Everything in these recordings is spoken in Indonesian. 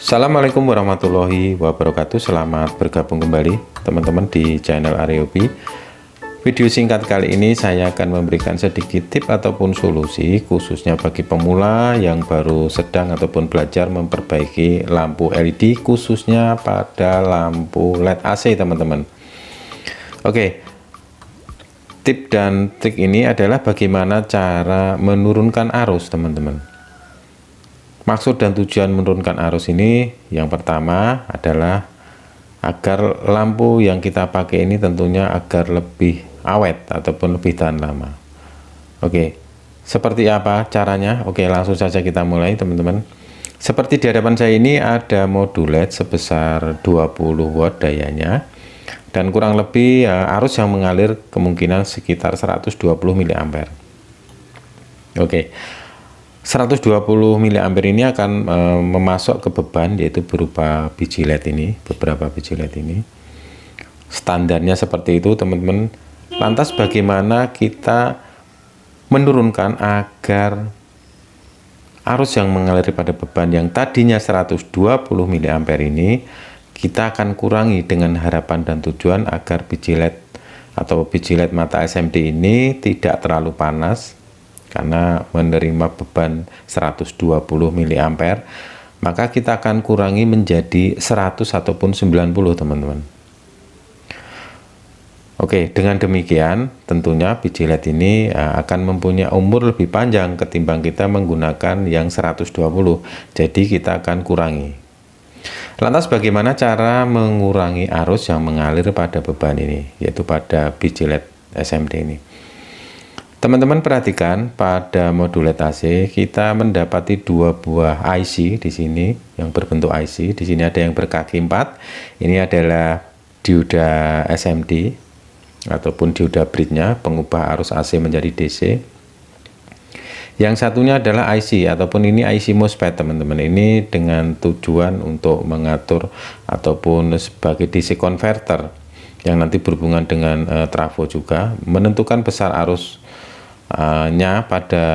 Assalamualaikum warahmatullahi wabarakatuh. Selamat bergabung kembali teman-teman di channel Ariobi. Video singkat kali ini saya akan memberikan sedikit tip ataupun solusi khususnya bagi pemula yang baru sedang ataupun belajar memperbaiki lampu LED, khususnya pada lampu LED AC teman-teman. Oke, tip dan trik ini adalah bagaimana cara menurunkan arus teman-teman. Maksud dan tujuan menurunkan arus ini yang pertama adalah agar lampu yang kita pakai ini tentunya agar lebih awet ataupun lebih tahan lama. Oke, seperti apa caranya? Oke, langsung saja kita mulai teman-teman. Seperti di hadapan saya ini ada modul LED sebesar 20 watt dayanya dan kurang lebih arus yang mengalir kemungkinan sekitar 120 mA. Oke, 120 mA ini akan memasok ke beban, yaitu berupa biji LED ini, beberapa biji LED ini. Standarnya seperti itu teman-teman. Lantas bagaimana kita menurunkan agar arus yang mengalir pada beban yang tadinya 120 mA ini kita akan kurangi dengan harapan dan tujuan agar biji LED atau biji LED mata SMD ini tidak terlalu panas karena menerima beban 120 mA, maka kita akan kurangi menjadi 100 ataupun 90 teman-teman. Oke, dengan demikian tentunya biji LED ini akan mempunyai umur lebih panjang ketimbang kita menggunakan yang 120, jadi kita akan kurangi. Lantas bagaimana cara mengurangi arus yang mengalir pada beban ini, yaitu pada biji LED SMD ini? Teman-teman perhatikan pada modul LED AC kita mendapati dua buah IC di sini yang berbentuk IC. Di sini ada yang berkaki 4. Ini adalah dioda SMD ataupun dioda bridge-nya, pengubah arus AC menjadi DC. Yang satunya adalah IC ataupun ini IC MOSFET teman-teman. Ini dengan tujuan untuk mengatur ataupun sebagai DC converter yang nanti berhubungan dengan trafo juga, menentukan besar arus nya pada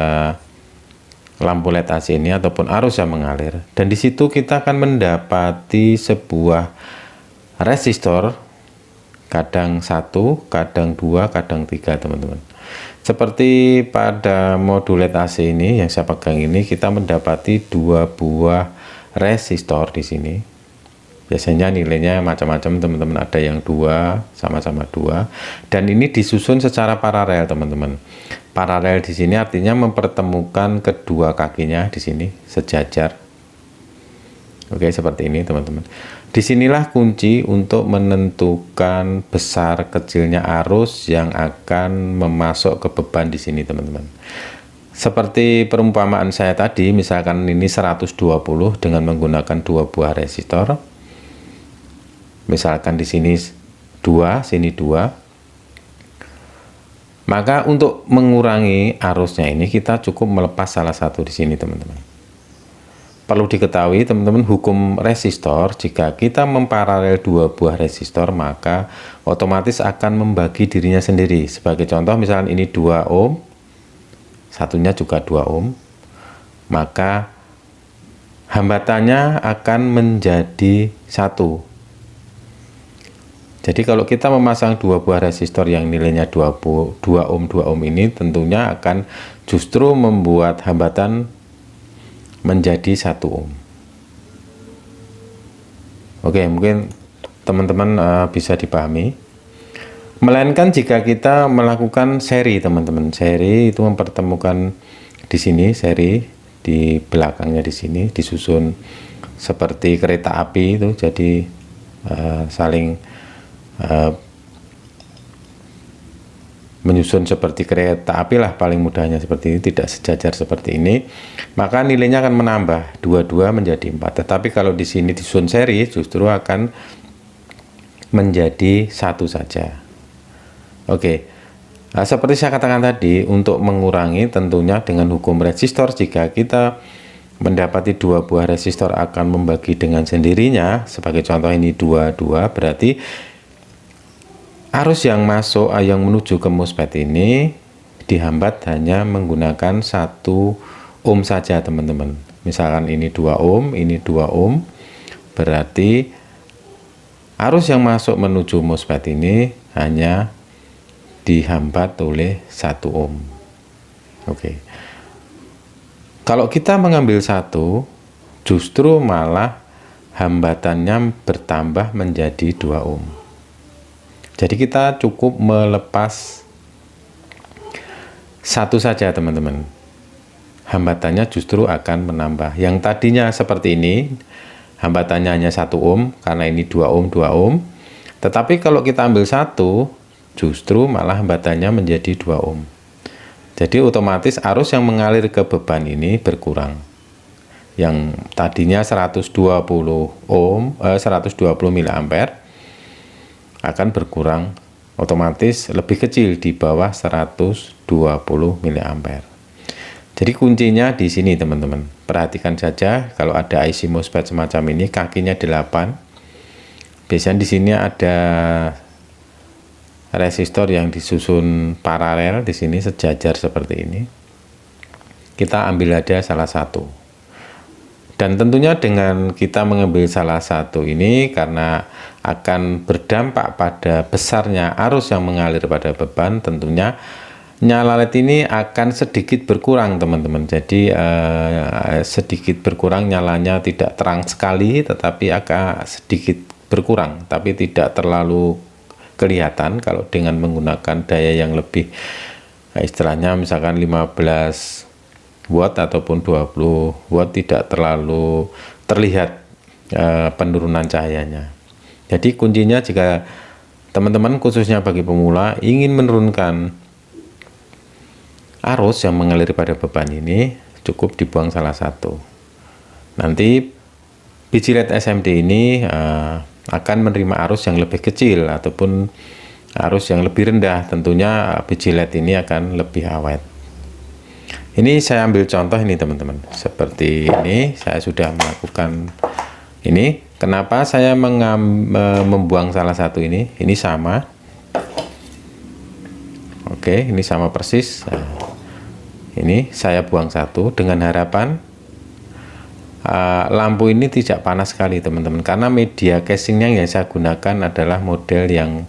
lampu LED AC ini ataupun arus yang mengalir. Dan di situ kita akan mendapati sebuah resistor kadang 1, kadang 2, kadang 3 teman-teman. Seperti pada modul LED AC ini yang saya pegang ini, kita mendapati dua buah resistor di sini. Biasanya nilainya macam-macam teman-teman, ada yang 2 sama-sama 2, dan ini disusun secara paralel teman-teman. Paralel di sini artinya mempertemukan kedua kakinya di sini sejajar. Oke, seperti ini teman-teman. Disinilah kunci untuk menentukan besar kecilnya arus yang akan memasok ke beban di sini teman-teman. Seperti perumpamaan saya tadi, misalkan ini 120 dengan menggunakan dua buah resistor. Misalkan di sini 2, sini 2. Maka untuk mengurangi arusnya ini kita cukup melepas salah satu di sini teman-teman. Perlu diketahui teman-teman, hukum resistor, jika kita memparalel dua buah resistor maka otomatis akan membagi dirinya sendiri. Sebagai contoh misalnya ini 2 ohm, satunya juga 2 ohm, maka hambatannya akan menjadi 1. Jadi kalau kita memasang dua buah resistor yang nilainya 2 ohm ini tentunya akan justru membuat hambatan menjadi 1 ohm. Oke, mungkin teman-teman bisa dipahami. Melainkan jika kita melakukan seri teman-teman. Seri itu mempertemukan di sini, seri di belakangnya di sini disusun seperti kereta api itu, jadi saling menyusun seperti kereta api lah, paling mudahnya seperti ini, tidak sejajar seperti ini, maka nilainya akan menambah 22 menjadi 4. Tetapi kalau di sini disusun seri justru akan menjadi 1 saja. Oke, seperti saya katakan tadi, untuk mengurangi tentunya dengan hukum resistor, jika kita mendapati dua buah resistor akan membagi dengan sendirinya, sebagai contoh ini 22, berarti Arus yang masuk yang menuju ke MOSFET ini dihambat hanya menggunakan 1 ohm saja teman-teman. Misalkan ini 2 ohm, ini 2 ohm, berarti arus yang masuk menuju MOSFET ini hanya dihambat oleh 1 ohm. Oke. Kalau kita mengambil 1, justru malah hambatannya bertambah menjadi 2 ohm. Jadi kita cukup melepas 1 saja teman-teman. Hambatannya justru akan menambah. Yang tadinya seperti ini, hambatannya hanya 1 ohm, karena ini 2 ohm, 2 ohm. Tetapi kalau kita ambil 1, justru malah hambatannya menjadi 2 ohm. Jadi otomatis arus yang mengalir ke beban ini berkurang. Yang tadinya 120 ohm, 120 mA akan berkurang otomatis lebih kecil di bawah 120 mA. Jadi kuncinya di sini teman-teman. Perhatikan saja kalau ada IC MOSFET semacam ini kakinya 8. Biasanya di sini ada resistor yang disusun paralel di sini sejajar seperti ini. Kita ambil aja salah satu. Dan tentunya dengan kita mengambil salah satu ini karena akan berdampak pada besarnya arus yang mengalir pada beban, tentunya nyala LED ini akan sedikit berkurang teman-teman. Jadi sedikit berkurang, nyalanya tidak terang sekali tetapi agak sedikit berkurang, tapi tidak terlalu kelihatan. Kalau dengan menggunakan daya yang lebih istilahnya misalkan 15 watt ataupun 20 watt tidak terlalu terlihat penurunan cahayanya. Jadi kuncinya jika teman-teman khususnya bagi pemula ingin menurunkan arus yang mengalir pada beban ini, cukup dibuang salah satu. Nanti biji LED SMD ini akan menerima arus yang lebih kecil ataupun arus yang lebih rendah. Tentunya biji LED ini akan lebih awet. Ini saya ambil contoh ini teman-teman, seperti ini saya sudah melakukan ini. Kenapa saya membuang salah satu ini sama. Oke, ini sama persis. Ini saya buang satu dengan harapan lampu ini tidak panas sekali teman-teman, karena media casingnya yang saya gunakan adalah model yang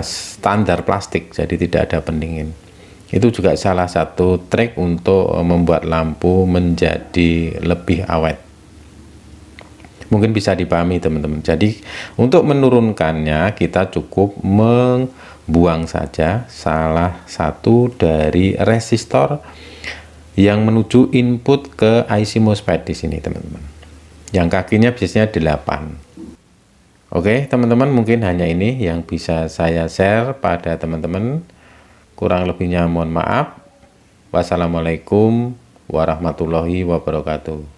standar plastik, jadi tidak ada pendingin. Itu juga salah satu trik untuk membuat lampu menjadi lebih awet. Mungkin bisa dipahami teman-teman. Jadi untuk menurunkannya kita cukup membuang saja salah satu dari resistor yang menuju input ke IC MOSFET di sini teman-teman. Yang kakinya biasanya 8. Oke teman-teman, mungkin hanya ini yang bisa saya share pada teman-teman. Kurang lebihnya mohon maaf. Wassalamualaikum warahmatullahi wabarakatuh.